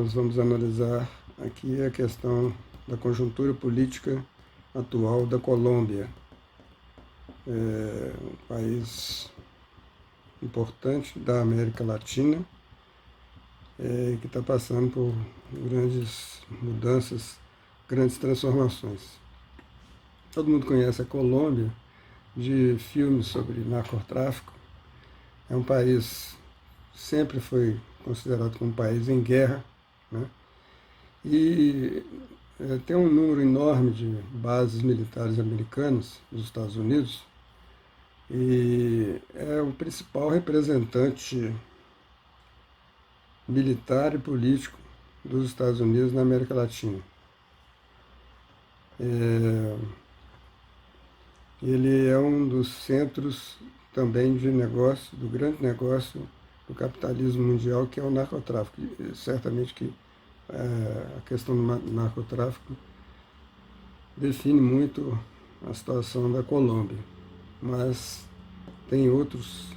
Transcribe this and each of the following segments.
nós vamos analisar aqui a questão da conjuntura política atual da Colômbia. É um país importante da América Latina, que está passando por grandes mudanças, grandes transformações. Todo mundo conhece a Colômbia de filmes sobre narcotráfico. É um país sempre foi considerado como um país em guerra, né? E tem um número enorme de bases militares americanas nos Estados Unidos e é o principal representante militar e político dos Estados Unidos na América Latina. Ele é um dos centros também de negócio, do grande negócio do capitalismo mundial, que é o narcotráfico. E certamente que a questão do narcotráfico define muito a situação da Colômbia, mas tem outras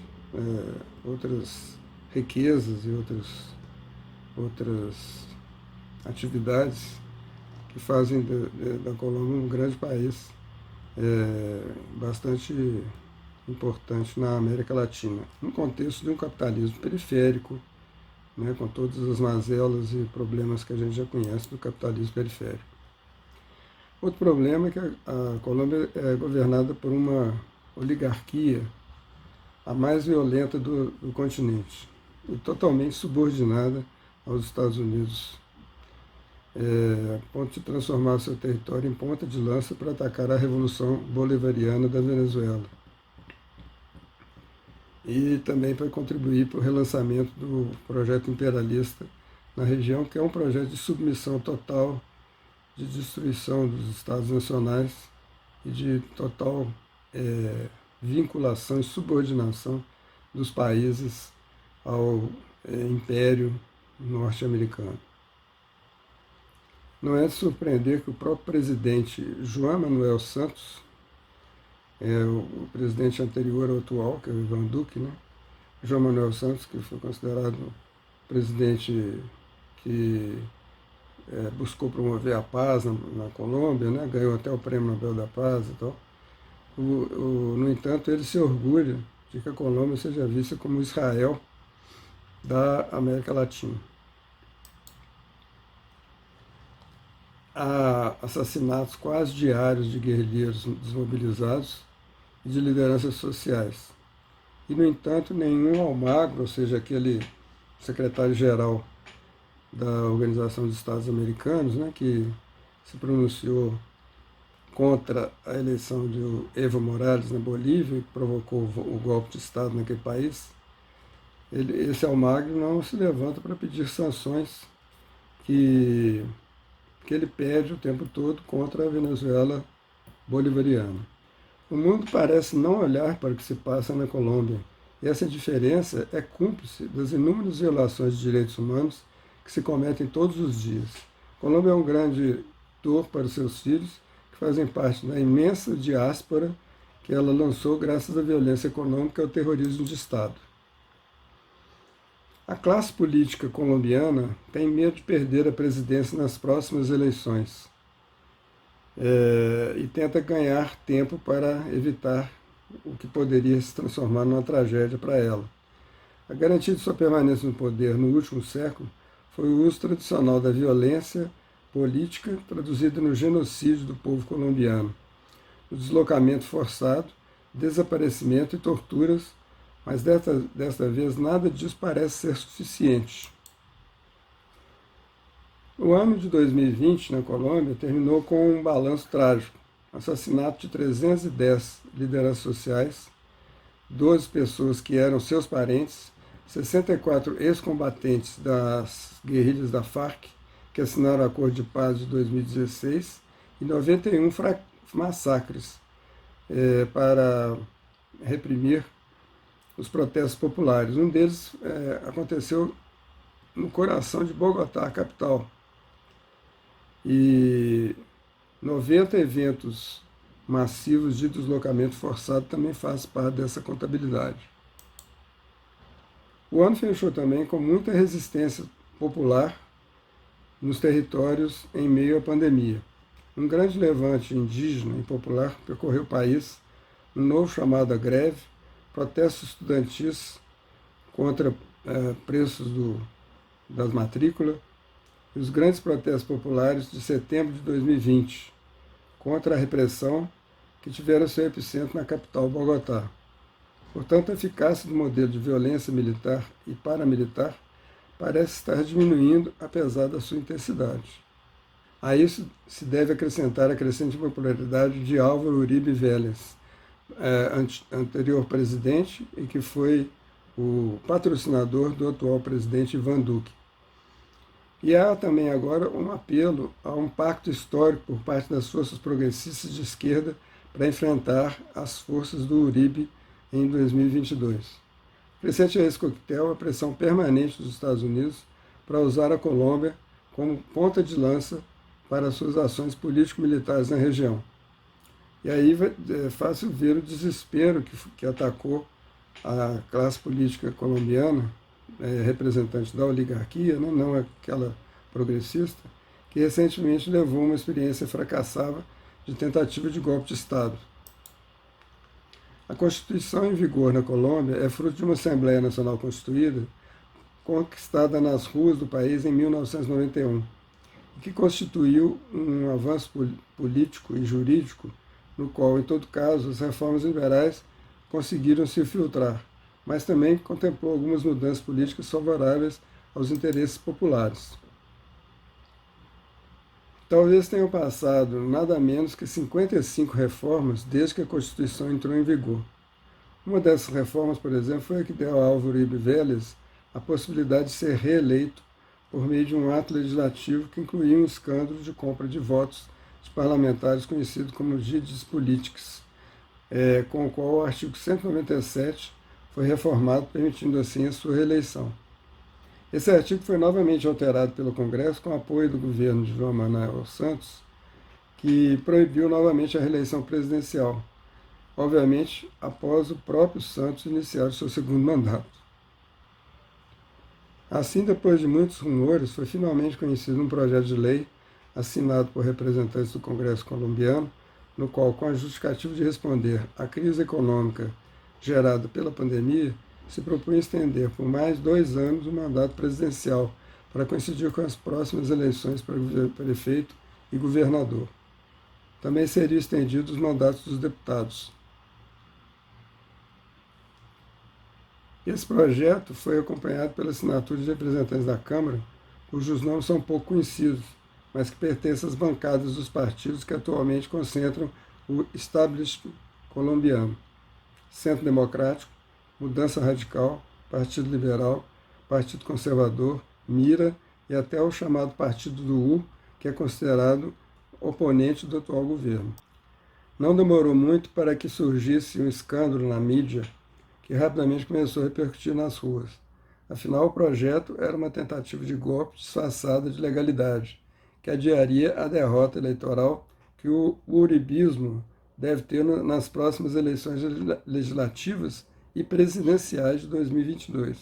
riquezas e outras atividades que fazem da Colômbia um grande país, bastante importante na América Latina, no contexto de um capitalismo periférico, né, com todas as mazelas e problemas que a gente já conhece do capitalismo periférico. Outro problema é que a Colômbia é governada por uma oligarquia, a mais violenta do continente, e totalmente subordinada aos Estados Unidos, a ponto de transformar seu território em ponta de lança para atacar a Revolução Bolivariana da Venezuela. E também para contribuir para o relançamento do projeto imperialista na região, que é um projeto de submissão total, de destruição dos Estados nacionais e de total vinculação e subordinação dos países ao Império norte-americano. Não é de surpreender que o próprio presidente João Manuel Santos, o presidente anterior ao atual, que é o Ivan Duque, né? João Manuel Santos, que foi considerado presidente que buscou promover a paz na Colômbia, né? Ganhou até o Prêmio Nobel da Paz e tal. No entanto, ele se orgulha de que a Colômbia seja vista como o Israel da América Latina. Há assassinatos quase diários de guerrilheiros desmobilizados e de lideranças sociais. E, no entanto, nenhum Almagro, ou seja, aquele secretário-geral da Organização dos Estados Americanos, né, que se pronunciou contra a eleição de Evo Morales na Bolívia, que provocou o golpe de Estado naquele país, esse Almagro não se levanta para pedir sanções que ele pede o tempo todo contra a Venezuela bolivariana. O mundo parece não olhar para o que se passa na Colômbia, e essa diferença é cúmplice das inúmeras violações de direitos humanos que se cometem todos os dias. A Colômbia é um grande dor para os seus filhos, que fazem parte da imensa diáspora que ela lançou graças à violência econômica e ao terrorismo de Estado. A classe política colombiana tem medo de perder a presidência nas próximas eleições e tenta ganhar tempo para evitar o que poderia se transformar numa tragédia para ela. A garantia de sua permanência no poder no último século foi o uso tradicional da violência política traduzida no genocídio do povo colombiano, o deslocamento forçado, desaparecimento e torturas, mas desta vez nada disso parece ser suficiente. O ano de 2020 na Colômbia terminou com um balanço trágico: assassinato de 310 lideranças sociais, 12 pessoas que eram seus parentes, 64 ex-combatentes das guerrilhas da Farc, que assinaram o Acordo de Paz de 2016, e 91 massacres para reprimir os protestos populares. Um deles aconteceu no coração de Bogotá, a capital. E 90 eventos massivos de deslocamento forçado também fazem parte dessa contabilidade. O ano fechou também com muita resistência popular nos territórios em meio à pandemia. Um grande levante indígena e popular percorreu o país, um novo chamado à greve, protestos estudantis contra preços das matrículas e os grandes protestos populares de setembro de 2020 contra a repressão que tiveram seu epicentro na capital, Bogotá. Portanto, a eficácia do modelo de violência militar e paramilitar parece estar diminuindo apesar da sua intensidade. A isso se deve acrescentar a crescente popularidade de Álvaro Uribe Vélez, anterior presidente e que foi o patrocinador do atual presidente Ivan Duque. E há também agora um apelo a um pacto histórico por parte das forças progressistas de esquerda para enfrentar as forças do Uribe em 2022. Crescente a esse coquetel a pressão permanente dos Estados Unidos para usar a Colômbia como ponta de lança para suas ações político-militares na região. E aí é fácil ver o desespero que atacou a classe política colombiana, representante da oligarquia, né, não aquela progressista, que recentemente levou uma experiência fracassada de tentativa de golpe de Estado. A Constituição em vigor na Colômbia é fruto de uma Assembleia Nacional Constituída conquistada nas ruas do país em 1991, que constituiu um avanço político e jurídico no qual, em todo caso, as reformas liberais conseguiram se filtrar, mas também contemplou algumas mudanças políticas favoráveis aos interesses populares. Talvez tenham passado nada menos que 55 reformas desde que a Constituição entrou em vigor. Uma dessas reformas, por exemplo, foi a que deu a Álvaro Uribe Vélez a possibilidade de ser reeleito por meio de um ato legislativo que incluía um escândalo de compra de votos de parlamentares conhecido como Dides Politics, com o qual o artigo 197 foi reformado, permitindo assim a sua reeleição. Esse artigo foi novamente alterado pelo Congresso com apoio do governo de João Manuel Santos, que proibiu novamente a reeleição presidencial, obviamente após o próprio Santos iniciar o seu segundo mandato. Assim, depois de muitos rumores, foi finalmente conhecido um projeto de lei assinado por representantes do Congresso colombiano, no qual, com a justificativa de responder à crise econômica gerada pela pandemia, se propunha estender por mais 2 anos o mandato presidencial para coincidir com as próximas eleições para prefeito e governador. Também seriam estendidos os mandatos dos deputados. Esse projeto foi acompanhado pela assinatura de representantes da Câmara, cujos nomes são pouco conhecidos, mas que pertencem às bancadas dos partidos que atualmente concentram o establishment colombiano: Centro Democrático, Mudança Radical, Partido Liberal, Partido Conservador, Mira e até o chamado Partido do U, que é considerado oponente do atual governo. Não demorou muito para que surgisse um escândalo na mídia que rapidamente começou a repercutir nas ruas. Afinal, o projeto era uma tentativa de golpe disfarçada de legalidade, que adiaria a derrota eleitoral que o uribismo deve ter nas próximas eleições legislativas e presidenciais de 2022.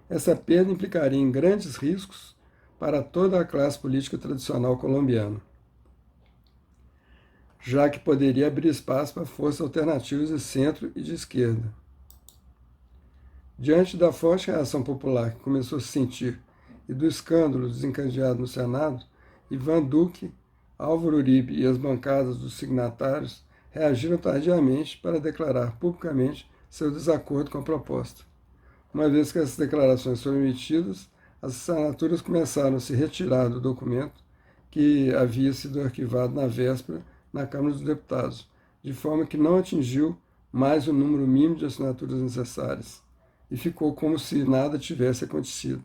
Essa perda implicaria em grandes riscos para toda a classe política tradicional colombiana, já que poderia abrir espaço para forças alternativas de centro e de esquerda. Diante da forte reação popular que começou a se sentir e do escândalo desencadeado no Senado, Ivan Duque, Álvaro Uribe e as bancadas dos signatários reagiram tardiamente para declarar publicamente seu desacordo com a proposta. Uma vez que essas declarações foram emitidas, as assinaturas começaram a se retirar do documento que havia sido arquivado na véspera na Câmara dos Deputados, de forma que não atingiu mais o número mínimo de assinaturas necessárias, e ficou como se nada tivesse acontecido.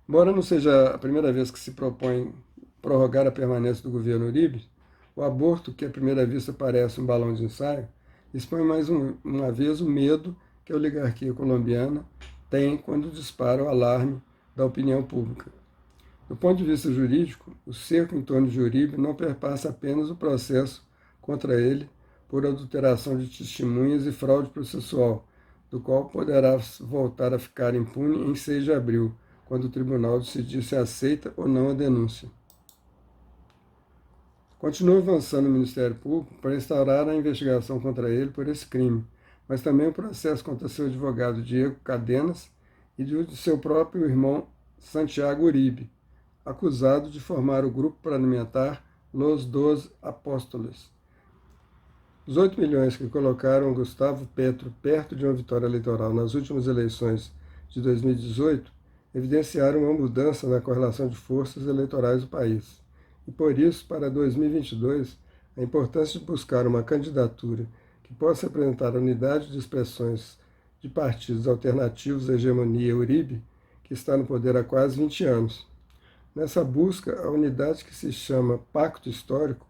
Embora não seja a primeira vez que se propõe prorrogar a permanência do governo Uribe, o aborto, que à primeira vista parece um balão de ensaio, expõe mais uma vez o medo que a oligarquia colombiana tem quando dispara o alarme da opinião pública. Do ponto de vista jurídico, o cerco em torno de Uribe não perpassa apenas o processo contra ele por adulteração de testemunhas e fraude processual, do qual poderá voltar a ficar impune em 6 de abril, quando o tribunal decidir se aceita ou não a denúncia. Continua avançando o Ministério Público para instaurar a investigação contra ele por esse crime, mas também o processo contra seu advogado Diego Cadenas e de seu próprio irmão Santiago Uribe, acusado de formar o grupo parlamentar Los Dois Apóstolos. Os 8 milhões que colocaram Gustavo Petro perto de uma vitória eleitoral nas últimas eleições de 2018 evidenciaram uma mudança na correlação de forças eleitorais do país. E por isso, para 2022, a importância de buscar uma candidatura que possa apresentar a unidade de expressões de partidos alternativos à hegemonia Uribe, que está no poder há quase 20 anos. Nessa busca, a unidade que se chama Pacto Histórico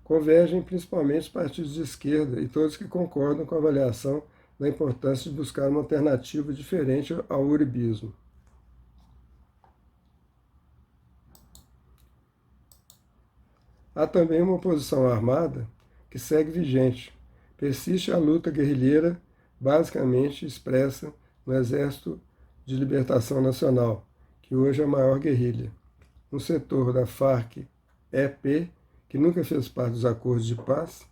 convergem principalmente os partidos de esquerda e todos que concordam com a avaliação da importância de buscar uma alternativa diferente ao uribismo. Há também uma oposição armada que segue vigente. Persiste a luta guerrilheira, basicamente expressa no Exército de Libertação Nacional, que hoje é a maior guerrilha. Um setor da Farc-EP, que nunca fez parte dos acordos de paz,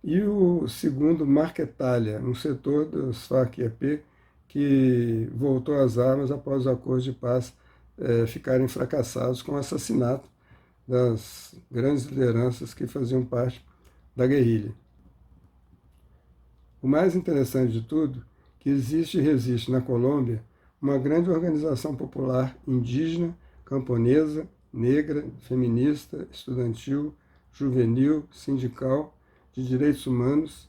e o segundo Marquetalha, um setor dos Farc-EP que voltou às armas após os acordos de paz ficarem fracassados com o assassinato das grandes lideranças que faziam parte da guerrilha. O mais interessante de tudo, que existe e resiste na Colômbia uma grande organização popular indígena, camponesa, negra, feminista, estudantil, juvenil, sindical, de direitos humanos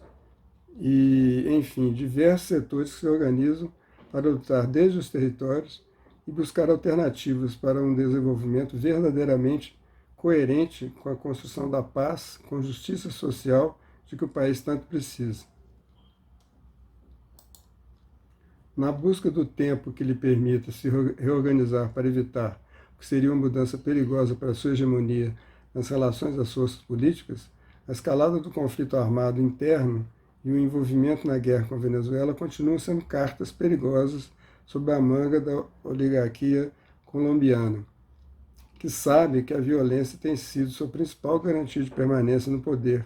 e, enfim, diversos setores que se organizam para lutar desde os territórios e buscar alternativas para um desenvolvimento verdadeiramente coerente com a construção da paz, com justiça social de que o país tanto precisa. Na busca do tempo que lhe permita se reorganizar para evitar o que seria uma mudança perigosa para a sua hegemonia nas relações das forças políticas, a escalada do conflito armado interno e o envolvimento na guerra com a Venezuela continuam sendo cartas perigosas sob a manga da oligarquia colombiana, que sabe que a violência tem sido sua principal garantia de permanência no poder,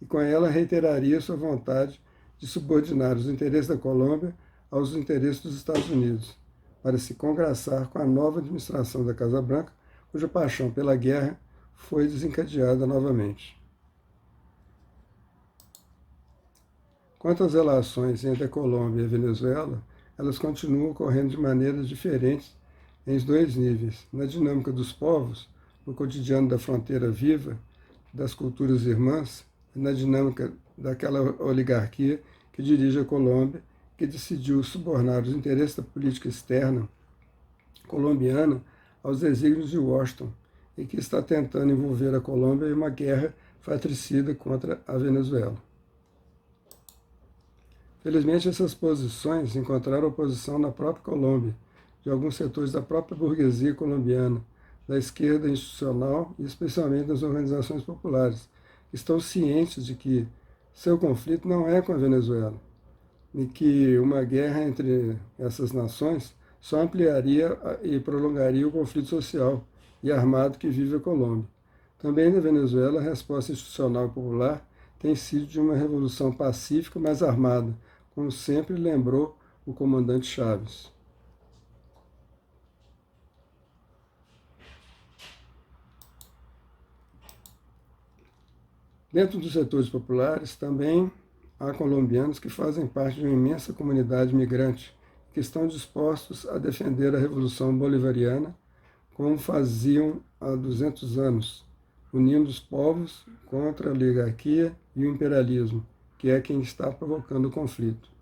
e com ela reiteraria sua vontade de subordinar os interesses da Colômbia aos interesses dos Estados Unidos, para se congraçar com a nova administração da Casa Branca, cuja paixão pela guerra foi desencadeada novamente. Quanto às relações entre a Colômbia e a Venezuela, elas continuam ocorrendo de maneiras diferentes em dois níveis: na dinâmica dos povos, no cotidiano da fronteira viva, das culturas irmãs, e na dinâmica daquela oligarquia que dirige a Colômbia, que decidiu subornar os interesses da política externa colombiana aos desígnios de Washington e que está tentando envolver a Colômbia em uma guerra fratricida contra a Venezuela. Felizmente, essas posições encontraram oposição na própria Colômbia, de alguns setores da própria burguesia colombiana, da esquerda institucional e especialmente das organizações populares, que estão cientes de que seu conflito não é com a Venezuela, e que uma guerra entre essas nações só ampliaria e prolongaria o conflito social e armado que vive a Colômbia. Também na Venezuela, a resposta institucional e popular tem sido de uma revolução pacífica, mas armada, como sempre lembrou o comandante Chávez. Dentro dos setores populares, também há colombianos que fazem parte de uma imensa comunidade migrante, que estão dispostos a defender a Revolução Bolivariana, como faziam há 200 anos, unindo os povos contra a oligarquia e o imperialismo, que é quem está provocando o conflito.